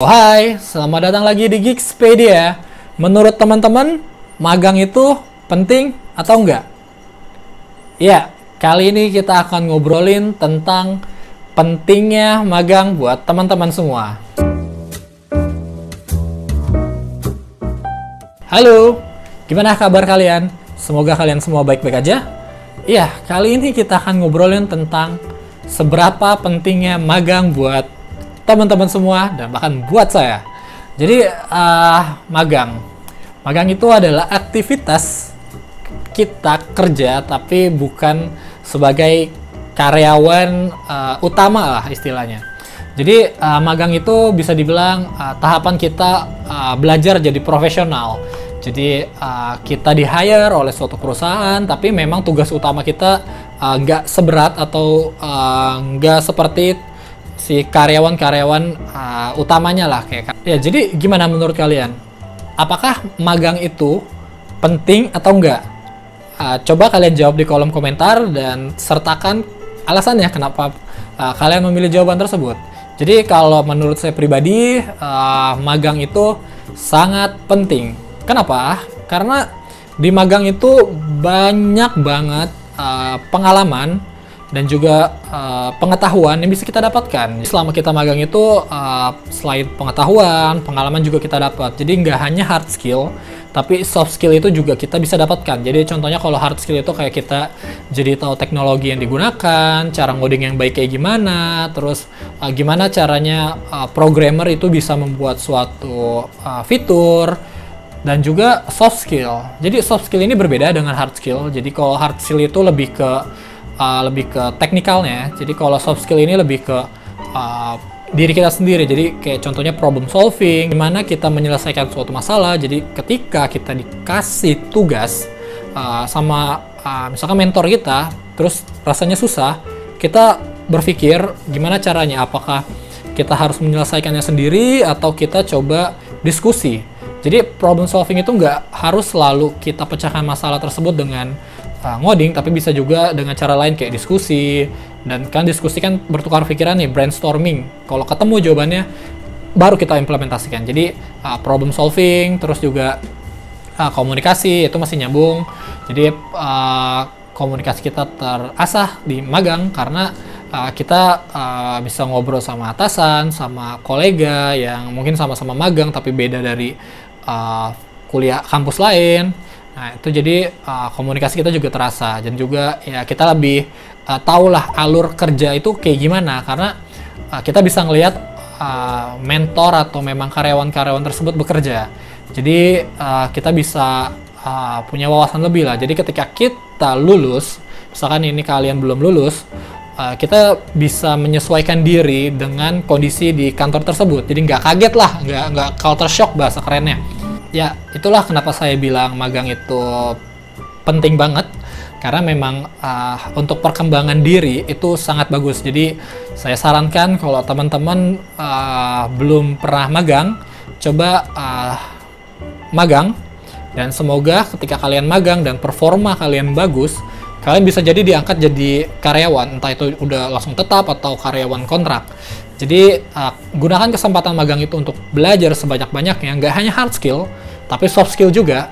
Oh, hai, selamat datang lagi di Geekspedia. Menurut teman-teman, magang itu penting atau enggak? Ya, kali ini kita akan ngobrolin tentang pentingnya magang buat teman-teman semua. Halo, gimana kabar kalian? Semoga kalian semua baik-baik aja. Iya, kali ini kita akan ngobrolin tentang seberapa pentingnya magang buat teman-teman semua dan bahkan buat saya. Jadi magang itu adalah aktivitas kita kerja tapi bukan sebagai karyawan utama lah istilahnya. Jadi magang itu bisa dibilang tahapan kita belajar jadi profesional. Jadi kita di-hire oleh suatu perusahaan, tapi memang tugas utama kita nggak seberat atau nggak seperti si karyawan-karyawan utamanya lah kayak. Ya, jadi gimana menurut kalian? Apakah magang itu penting atau enggak? Coba kalian jawab di kolom komentar dan sertakan alasannya kenapa kalian memilih jawaban tersebut. Jadi kalau menurut saya pribadi, magang itu sangat penting. Kenapa? Karena di magang itu banyak banget pengalaman dan juga pengetahuan yang bisa kita dapatkan. Selama kita magang itu selain pengetahuan, pengalaman juga kita dapat. Jadi nggak hanya hard skill, tapi soft skill itu juga kita bisa dapatkan. Jadi contohnya kalau hard skill itu kayak kita jadi tahu teknologi yang digunakan, cara ngoding yang baik kayak gimana, terus gimana caranya programmer itu bisa membuat suatu fitur, dan juga soft skill. Jadi soft skill ini berbeda dengan hard skill. Jadi kalau hard skill itu lebih ke teknikalnya. Jadi kalau soft skill ini lebih ke diri kita sendiri. Jadi kayak contohnya problem solving, gimana kita menyelesaikan suatu masalah. Jadi ketika kita dikasih tugas sama misalkan mentor kita, terus rasanya susah, kita berpikir gimana caranya, apakah kita harus menyelesaikannya sendiri atau kita coba diskusi. Jadi problem solving itu nggak harus selalu kita pecahkan masalah tersebut dengan ngoding, tapi bisa juga dengan cara lain kayak diskusi. Dan kan diskusi kan bertukar pikiran nih, brainstorming. Kalau ketemu jawabannya, baru kita implementasikan. Jadi problem solving, terus juga komunikasi, itu masih nyambung. Jadi komunikasi kita terasah di magang karena kita bisa ngobrol sama atasan, sama kolega yang mungkin sama-sama magang tapi beda dari kuliah kampus lain. Nah, itu jadi komunikasi kita juga terasa, dan juga ya kita lebih tahulah alur kerja itu kayak gimana, karena kita bisa ngelihat mentor atau memang karyawan-karyawan tersebut bekerja. Jadi kita bisa punya wawasan lebih lah. Jadi ketika kita lulus, misalkan ini kalian belum lulus, kita bisa menyesuaikan diri dengan kondisi di kantor tersebut. Jadi nggak kaget lah, nggak culture shock bahasa kerennya. Ya, itulah kenapa saya bilang magang itu penting banget. Karena memang untuk perkembangan diri itu sangat bagus. Jadi saya sarankan kalau teman-teman belum pernah magang, coba magang. Dan semoga ketika kalian magang dan performa kalian bagus, kalian bisa jadi diangkat jadi karyawan, entah itu udah langsung tetap atau karyawan kontrak. Jadi gunakan kesempatan magang itu untuk belajar sebanyak-banyaknya, nggak hanya hard skill, tapi soft skill juga.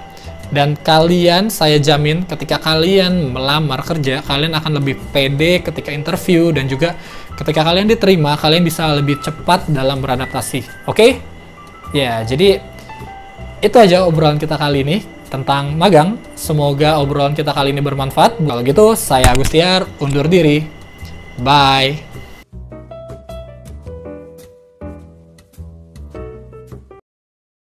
Dan kalian, saya jamin ketika kalian melamar kerja, kalian akan lebih pede ketika interview, dan juga ketika kalian diterima, kalian bisa lebih cepat dalam beradaptasi. Oke? Ya, jadi itu aja obrolan kita kali ini tentang magang. Semoga obrolan kita kali ini bermanfaat. Kalau gitu, saya Agustiar undur diri. Bye.